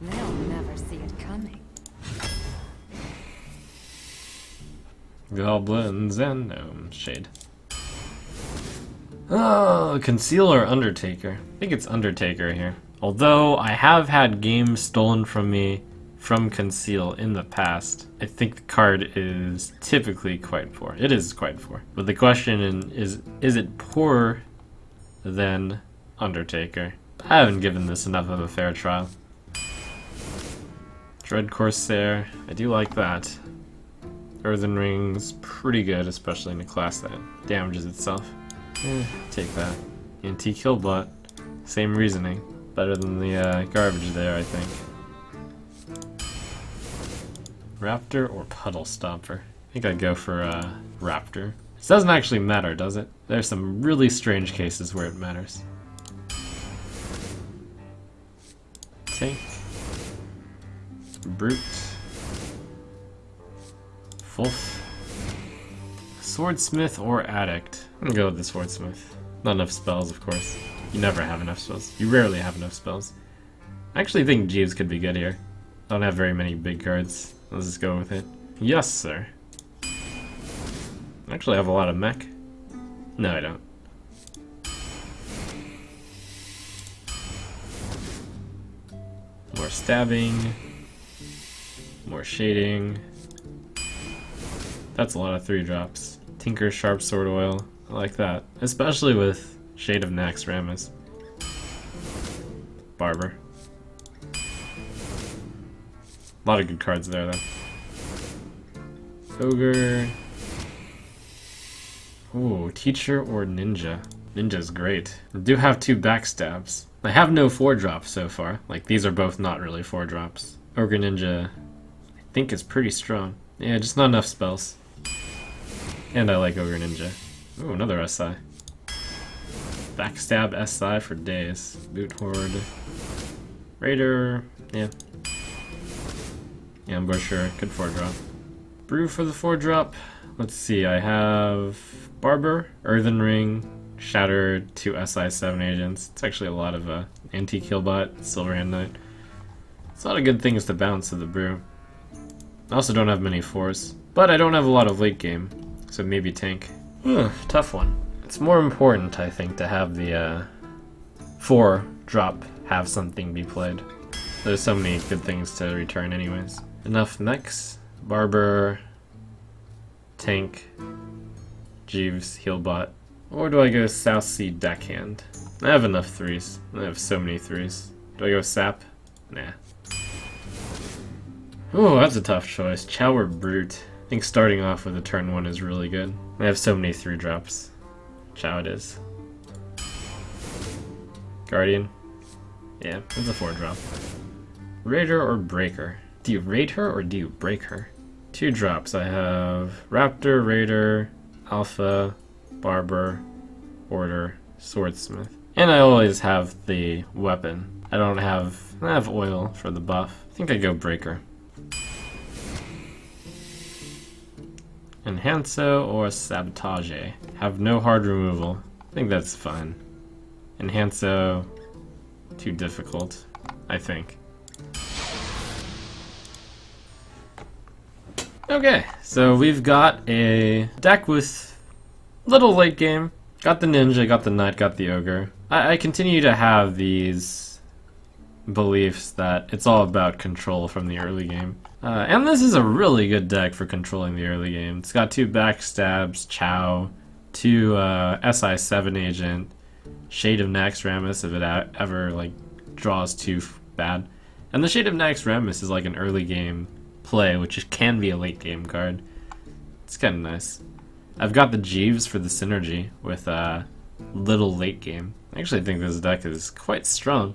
They'll never see it coming. Goblins and gnomes. Shade. Oh, Conceal or Undertaker? I think it's Undertaker here. Although I have had games stolen from me from Conceal in the past, I think the card is typically quite poor. It is quite poor. But the question is it poorer than Undertaker? I haven't given this enough of a fair trial. Dread Corsair, I do like that. Earthen Ring's pretty good, especially in a class that damages itself. Take that. Anti-Killbot, same reasoning. Better than the garbage there, I think. Raptor or Puddle Stomper? I think I'd go for Raptor. This doesn't actually matter, does it? There's some really strange cases where it matters. Tank. Brute. Fulf. Swordsmith or Addict? I'm gonna go with the Swordsmith. Not enough spells, of course. You never have enough spells. You rarely have enough spells. I actually think Jeeves could be good here. Don't have very many big cards. Let's just go with it. Yes, sir. I actually have a lot of mech. No, I don't. More stabbing. More shading. That's a lot of 3-drops. Tinker Sharp Sword Oil. I like that. Especially with Shade of Nax Ramus. Barber. A lot of good cards there, though. Ogre. Ooh, Teacher or Ninja. Ninja's great. I do have 2 backstabs. I have no 4-drops so far. Like, these are both not really 4-drops. Ogre Ninja, I think, is pretty strong. Yeah, just not enough spells. And I like Ogre Ninja. Ooh, another SI. Backstab SI for days. Boot Horde. Raider. Yeah. Ambusher. Good 4-drop. Brew for the 4-drop. Let's see, I have Barber, Earthen Ring, Shattered, 2 SI7 agents. It's actually a lot of Anti-Killbot, Silverhand Knight. It's a lot of good things to bounce to the brew. I also don't have many 4s, but I don't have a lot of late game, so maybe tank. Tough one. It's more important, I think, to have the 4-drop have something be played. There's so many good things to return anyways. Enough mechs. Barber, tank, Jeeves, Healbot. Or do I go South Sea Deckhand? I have enough 3s. I have so many 3s. Do I go Sap? Nah. Ooh, that's a tough choice. Chow or Brute? I think starting off with a turn 1 is really good. I have so many 3-drops. Chow it is. Guardian? Yeah, it's a 4-drop. Raider or Breaker? Do you raid her or do you break her? 2 drops. I have Raptor, Raider, Alpha, Barber, Order, Swordsmith. And I always have the weapon. I have oil for the buff. I think I go Breaker. Enhanso or Sabotage? Have no hard removal. I think that's fine. Enhanso, too difficult, I think. Okay, so we've got a deck with little late game. Got the Ninja, got the Knight, got the Ogre. I continue to have these beliefs that it's all about control from the early game. And this is a really good deck for controlling the early game. It's got 2 backstabs, Chow, 2 SI7 agent, Shade of Nax Ramus if it ever like draws too bad. And the Shade of Nax Ramus is like an early game play, which can be a late game card. It's kind of nice. I've got the Jeeves for the synergy with little late game. I actually think this deck is quite strong.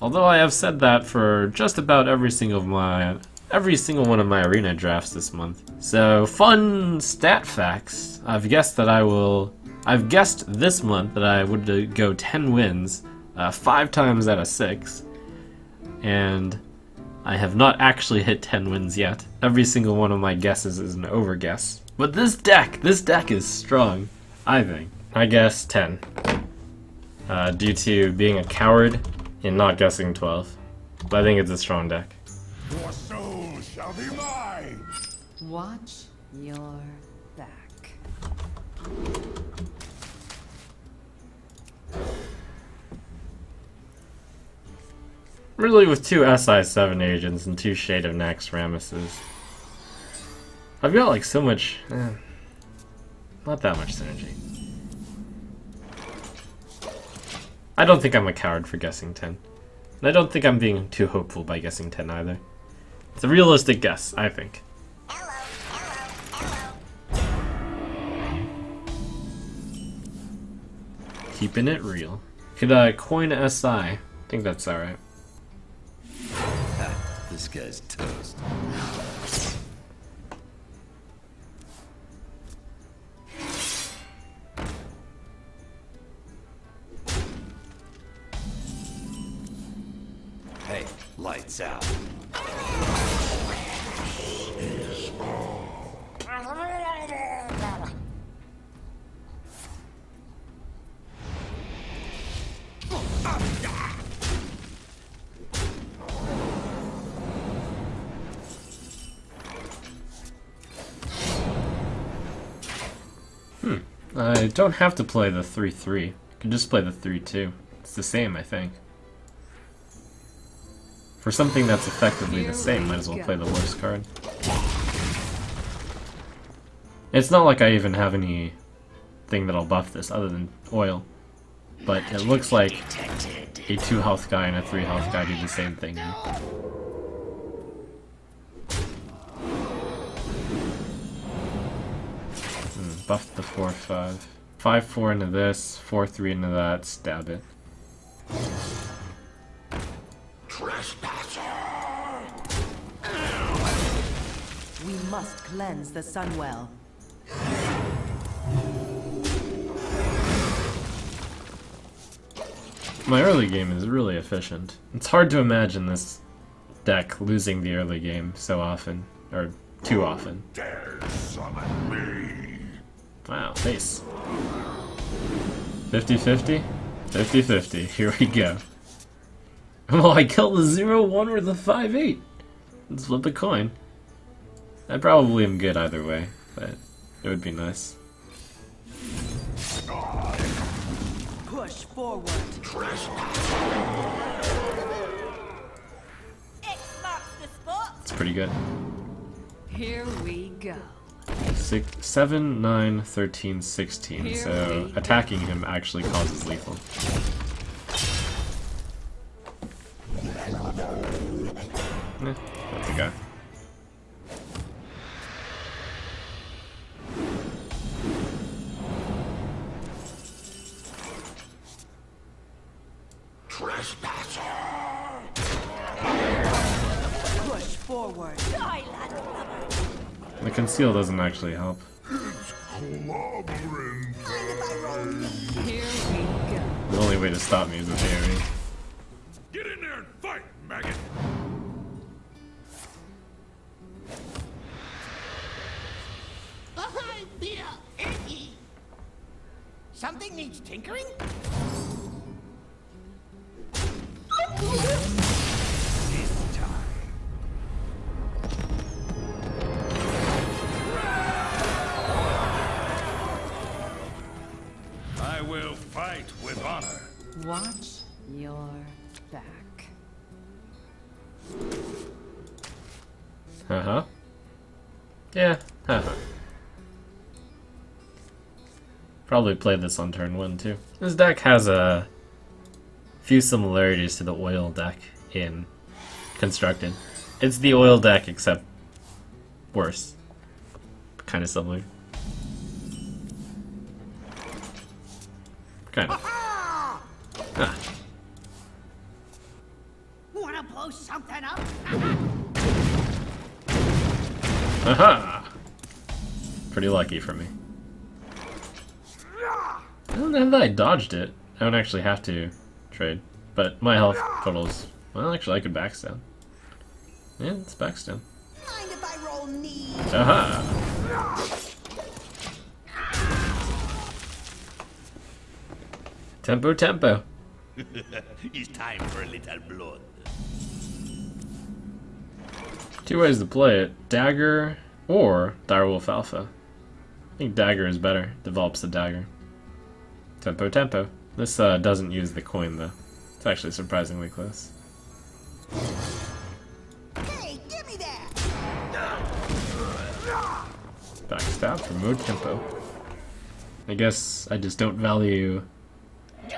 Although I have said that for just about every single one of my arena drafts this month. So fun stat facts. I've guessed this month that I would go 10 wins 5 times out of 6. And I have not actually hit 10 wins yet. Every single one of my guesses is an over guess. But this deck is strong, I think. I guess 10. Due to being a coward and not guessing 12. But I think it's a strong deck. Your soul shall be mine. Watch your back. Really, with 2 SI7 agents and 2 Shade of Nax Ramesses, I've got like so much. Not that much synergy. I don't think I'm a coward for guessing 10. And I don't think I'm being too hopeful by guessing 10 either. It's a realistic guess, I think. Keeping it real. Could I coin SI? I think that's alright. This guy's toast. Hey, lights out. I don't have to play the 3-3. I can just play the 3-2. It's the same, I think. For something that's effectively the same, might as well play the worst card. It's not like I even have any thing that'll buff this other than oil. But it looks like a 2 health guy and a 3 health guy do the same thing. Buff the 4-5. 5-4 into this, 4-3 into that, stab it. We must cleanse the Sunwell. My early game is really efficient. It's hard to imagine this deck losing the early game so often, or too often. Dare summon me. Wow, face. 50-50? 50-50, here we go. Oh, I killed the 0-1 or the 5-8. Let's flip a coin. I probably am good either way, but it would be nice. Push forward. It's pretty good. Here we go. 7, 9, 13, 16. So attacking him actually causes lethal. That's a guy. Push forward. The conceal doesn't actually help. Clobbering. Here we go. The only way to stop me is with AoE. Get in there and fight, maggot. Something needs tinkering? This time. I will fight with honor. Watch your back. Uh-huh. Yeah, haha. Probably played this on turn 1 too. This deck has a few similarities to the oil deck in Constructed. It's the oil deck except worse. Kind of similar. Kind of. Ah. Wanna blow something up? Aha! Pretty lucky for me. I don't know that I dodged it. I don't actually have to trade. But my health totals... Well, actually I could backstab. Yeah, it's backstab. Mind if I roll knee? Aha! Tempo, tempo. It's time for a little blood. Two ways to play it: Dagger or Direwolf Alpha. I think Dagger is better. Develops the Dagger. Tempo, tempo. This doesn't use the coin though. It's actually surprisingly close. Hey, give me that! Backstab for mode tempo. I guess I just don't value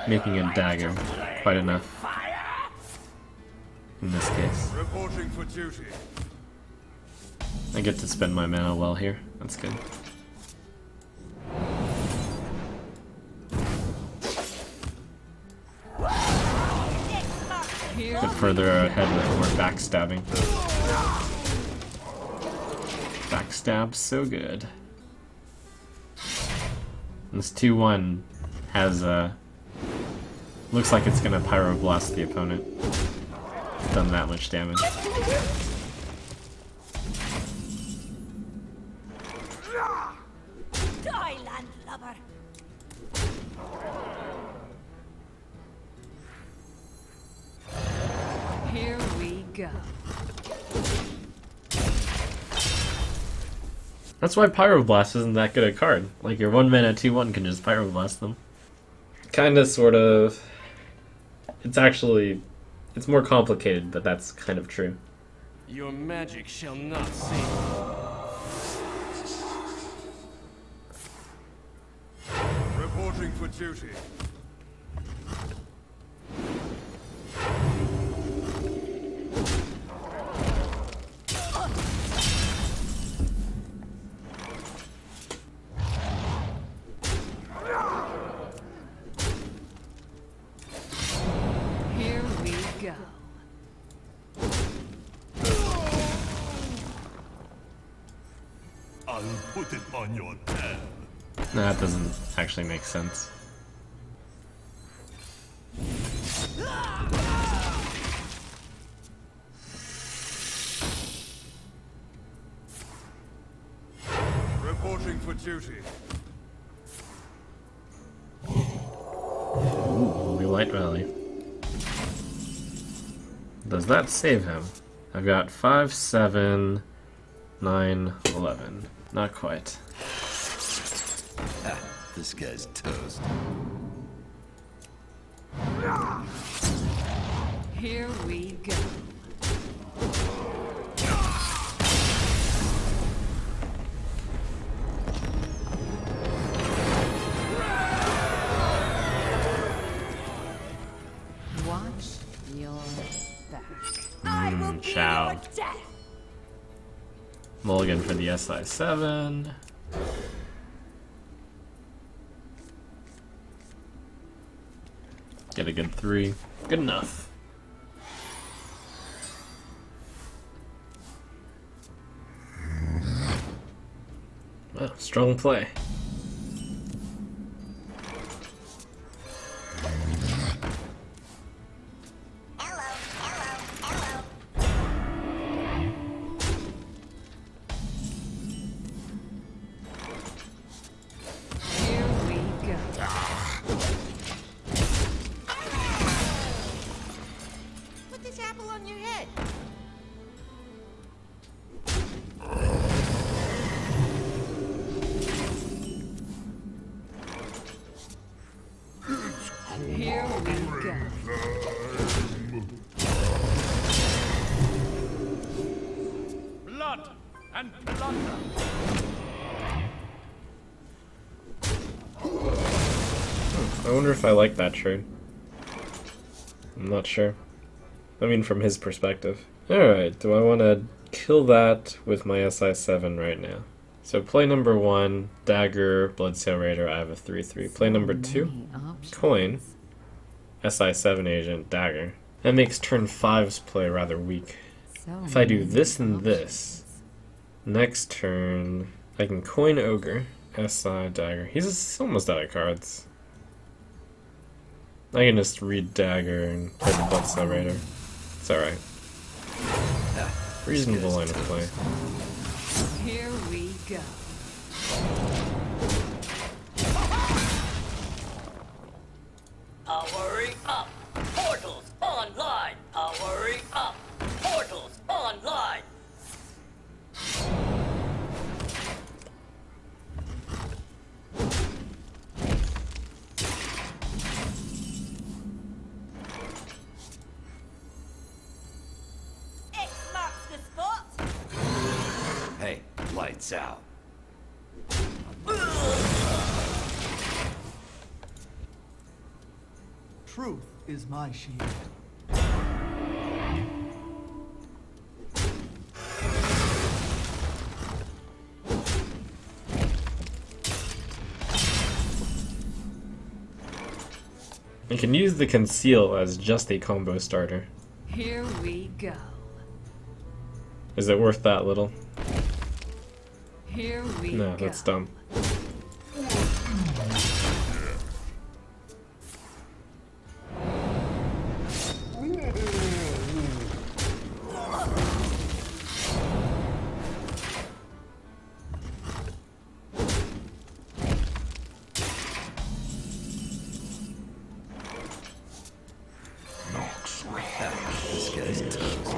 making a dagger quite enough in this case. Reporting for duty. I get to spend my mana well here. That's good. Here Get further ahead with more backstabbing. Backstab, so good. This 2-1 has looks like it's gonna pyroblast the opponent. Done that much damage. Die, landlubber! Here we go. That's why Pyroblast isn't that good a card. Like, your 1 mana 2-1 can just Pyroblast them. Kinda, sort of. It's actually... It's more complicated, but that's kind of true. Your magic shall not save. Reporting for duty. Here we go. I'll put it on your tab. No, that doesn't actually make sense. Reporting for duty. Ooh, we Light Valley. Does that save him? I've got 5, 7, 9, 11. Not quite. Ah, this guy's toast. Here we go. Watch your back. Chow. Mulligan for the SI7. Get a good 3. Good enough. Well, strong play. Here we go. Put this apple on your head. Here we go. Blood and plunder. I wonder if I like that trade. I'm not sure. I mean, from his perspective. Alright, do I want to kill that with my SI7 right now? So play number 1, Dagger, Bloodsail Raider, I have a 3-3. Play number 2, Many options. Coin, SI7 Agent, Dagger. That makes turn 5's play rather weak. So If I do many this and options. this, next turn, I can Coin Ogre, SI Dagger. He's almost out of cards. I can just read Dagger and play the Bloodsail Raider. It's alright. Reasonable line of play. Here we go. Powering up. Portals online. Powering up. Portals online. Lights out. Truth is my shield. You can use the conceal as just a combo starter. Here we go. Is it worth that little? Here we No, go. that's dumb. This guy's toast.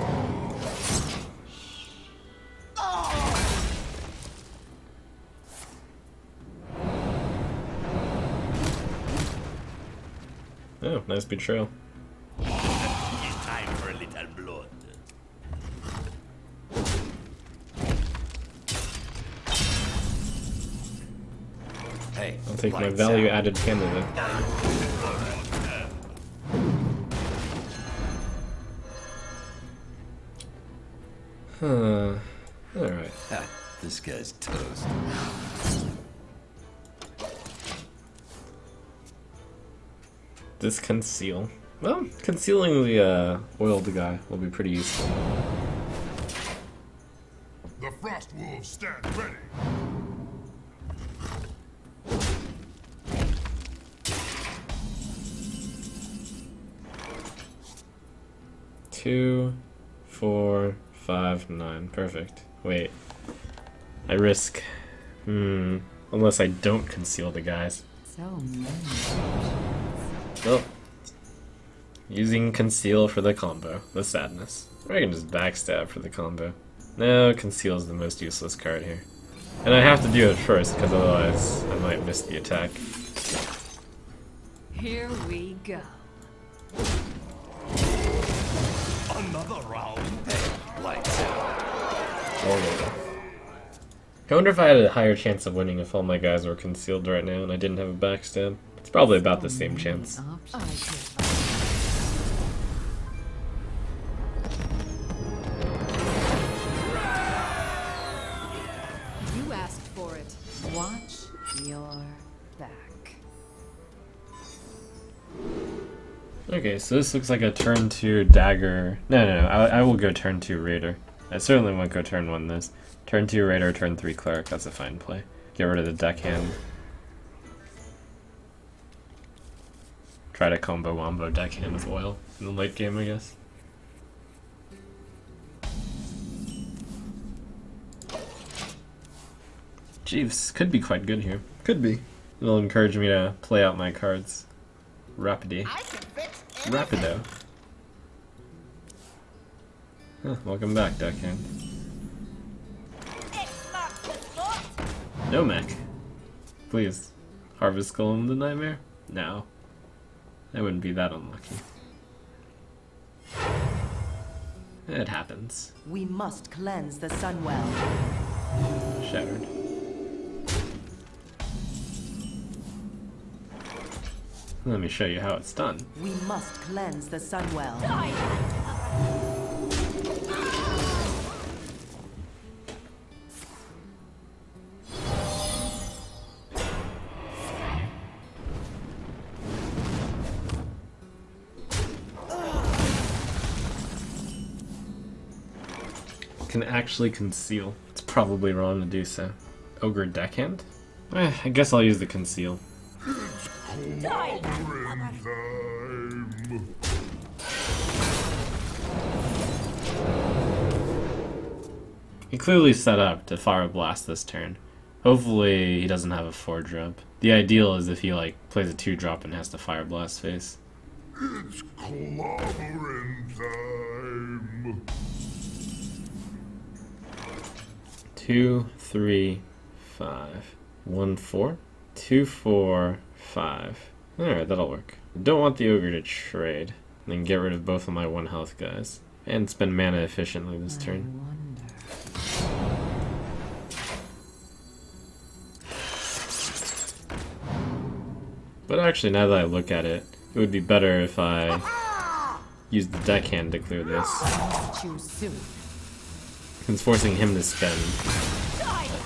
Oh, nice betrayal. Time for a little blood. Hey, I'll take my lights value-added candidate. Huh. Alright. out. This guy's toast. This conceal. Well, concealing the oiled guy will be pretty useful. The Frost Wolves stand ready. Two, 4, 5, 9. Perfect. Wait. I risk. Unless I don't conceal the guys. So many. Well, using conceal for the combo. The sadness. Or I can just backstab for the combo. No, conceal is the most useless card here. And I have to do it first, because otherwise I might miss the attack. Here we go. Another round. Hey, lights out. I wonder if I had a higher chance of winning if all my guys were concealed right now and I didn't have a backstab. It's probably about the same chance. You asked for it. Watch your back. Okay, so this looks like a turn 2 dagger. No, I will go turn 2 raider. I certainly won't go turn 1 this. Turn 2 raider, turn 3 cleric, that's a fine play. Get rid of the deckhand. Try to combo wombo deckhand with oil in the late game, I guess. Jeeves, could be quite good here. Could be. It'll encourage me to play out my cards. Rapidy. I can fix Rapido. Huh, welcome back, deckhand. X marks the spot. No mech. Please. Harvest Golem the Nightmare? No. I wouldn't be that unlucky. It happens. We must cleanse the Sunwell. Shattered. Let me show you how it's done. We must cleanse the Sunwell. Can actually conceal. It's probably wrong to do so. Ogre deckhand? I guess I'll use the conceal. He clearly set up to fire blast this turn. Hopefully he doesn't have a 4-drop. The ideal is if he plays a 2-drop and has to fire blast face. It's clobbering time. 2, 3, 5. 1, 4. 2, 4, 5. Alright, that'll work. I don't want the ogre to trade. Then get rid of both of my 1 health guys. And spend mana efficiently this turn. But actually, now that I look at it, it would be better if I used the deckhand to clear this. Choose soon. Since forcing him to spend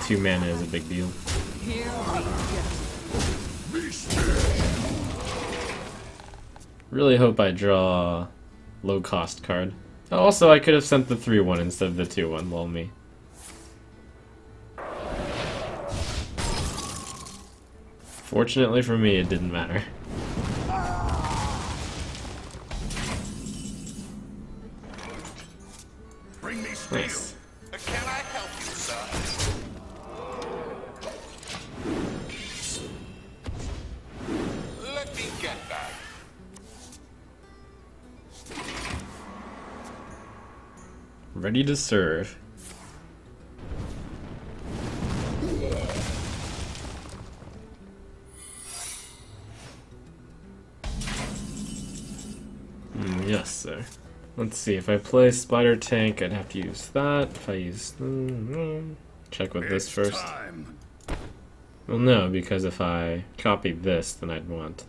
2 mana is a big deal. Here we go. Really hope I draw low cost card. Also, I could have sent the 3-1 instead of the 2-1, lol me. Fortunately for me, it didn't matter. Bring me steel. Nice. Can I help you, sir? Let me get that. Ready to serve. Yes, sir. Let's see, if I play Spider Tank, I'd have to use that. If I use... check with this first. Time. Well, no, because if I copy this, then I'd want.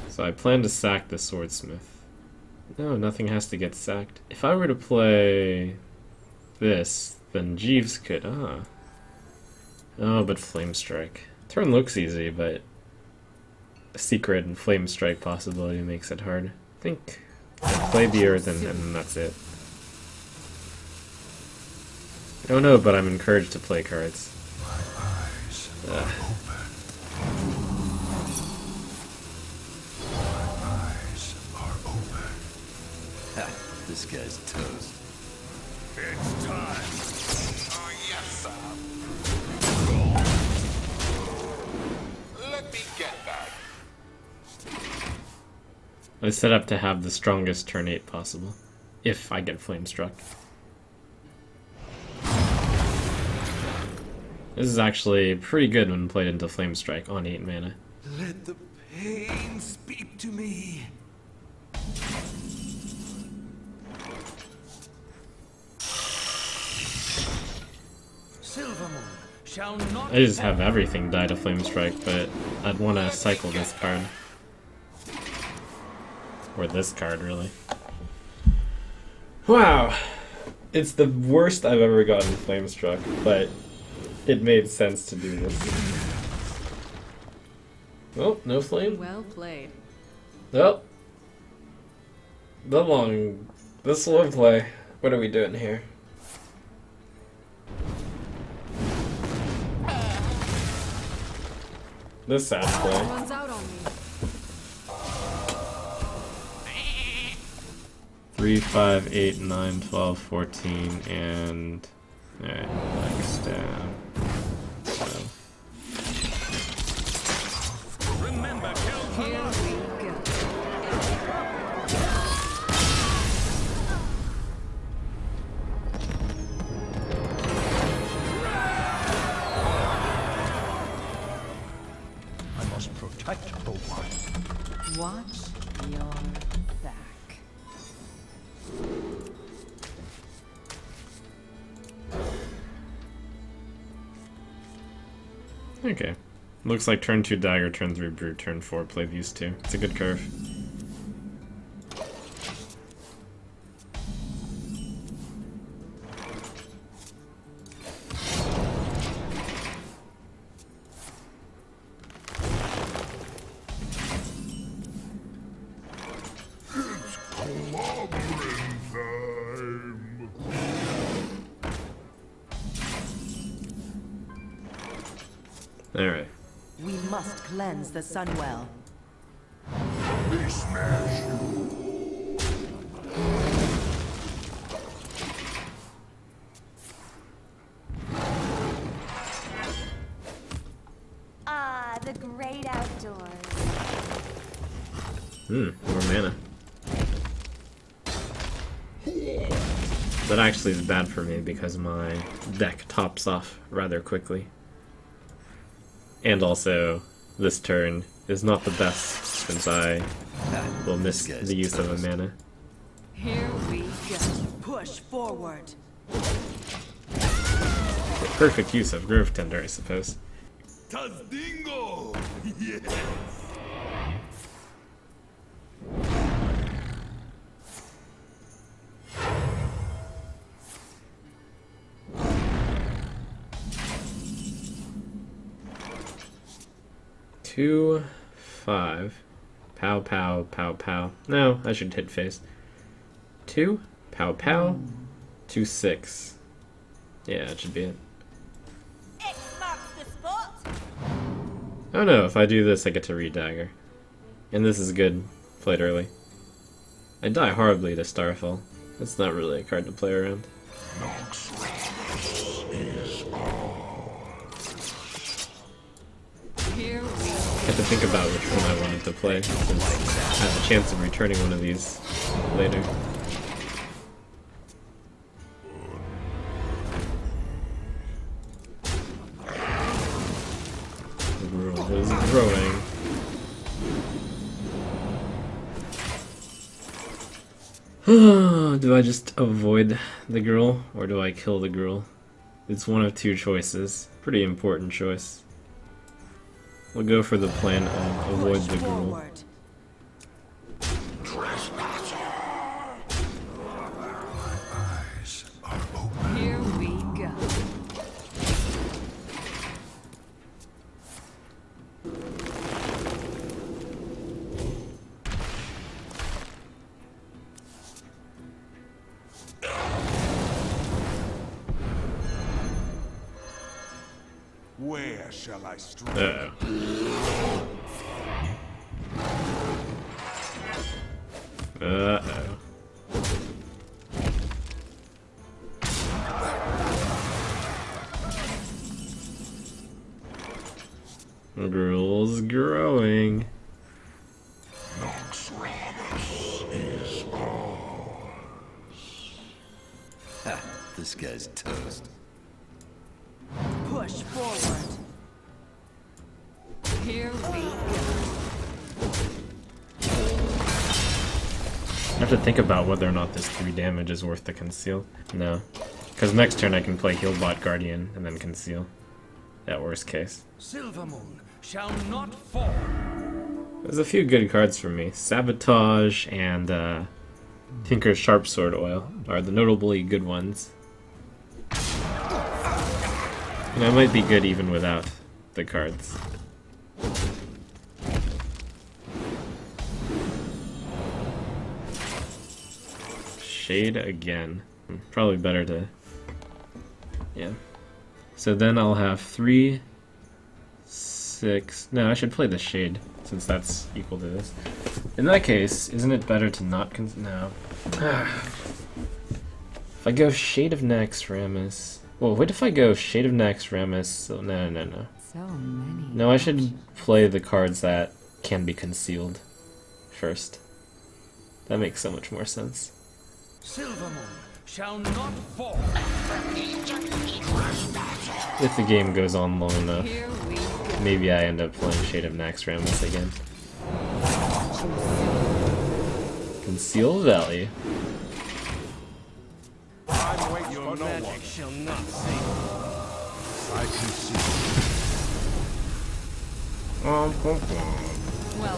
So I plan to sack the Swordsmith. No, nothing has to get sacked. If I were to play this, then Jeeves could... Oh, but Flame Strike. Turn looks easy, but... a Secret and Flame Strike possibility makes it hard. I think I play the Earth and that's it. Oh no, but I'm encouraged to play cards. Ugh. Ha, this guy's toast. It's time. Oh, yes, sir. Let me get that. I set up to have the strongest turn 8 possible, if I get Flame Struck. This is actually pretty good when played into Flame Strike on 8 mana. Let the pain speak to me. Silvermoon shall not. I just have everything die to Flame Strike, but I'd want to cycle this card. Or this card, really. Wow! It's the worst I've ever gotten Flame Struck, but it made sense to do this. Oh, no flame? Well played. Well, the slow play. What are we doing here? This sad play. Runs out on me. 3, 5, 8, 9, 12, 14, and... Alright, next down. So. Remember, kill Here we go. I must protect the one. Watch your back. Okay. Looks like turn 2 Dagger, turn 3 Brute, turn 4 play these two. It's a good curve. Clobbering time. Alright. We must cleanse the Sunwell. Me smash you. Ah, the great outdoors. More mana. That actually is bad for me because my deck tops off rather quickly. And also, this turn is not the best since I will miss the use of a mana. Here we go. Push forward. Perfect use of Grove Tender, I suppose. Tazdingo! Yes! Two, 5. Pow, pow, pow, pow. No, I should hit face. 2, pow, pow. 2, 6. Yeah, that should be it. X marks the spot. Oh no, if I do this, I get to re-dagger. And this is good. Played early. I die horribly to Starfall. It's not really a card to play around. Here we I have to think about which one I wanted to play, since I have a chance of returning one of these later. The world is growing. Do I just avoid the girl, or do I kill the girl? It's one of two choices. Pretty important choice. We'll go for the plan of avoid Push the girl. forward. Eyes are open. here we go. Where shall I strike? Uh-oh. Uh-oh. The girl's growing. Ha, this guy's toast. Push forward. Here we go. I have to think about whether or not this 3 damage is worth the conceal. No. Because next turn I can play Healbot Guardian and then conceal. At worst case. Silvermoon shall not fall. There's a few good cards for me. Sabotage and Tinker's Sharpsword Oil are the notably good ones. And I might be good even without the cards. Shade again. Probably better to... Yeah. So then I'll have 3, 6... No, I should play the Shade, since that's equal to this. In that case, isn't it better to not no. If I go Shade of Naxxramas... Well, what if I go Shade of Naxxramas... So, no. So many. No, I should play the cards that can be concealed first. That makes so much more sense. Silvermoon shall not fall. If the game goes on long enough, Here we go. maybe I end up playing Shade of Naxxramas again. Conceal Valley. I'm waiting Your for no magic one. shall not save. I can see. Well,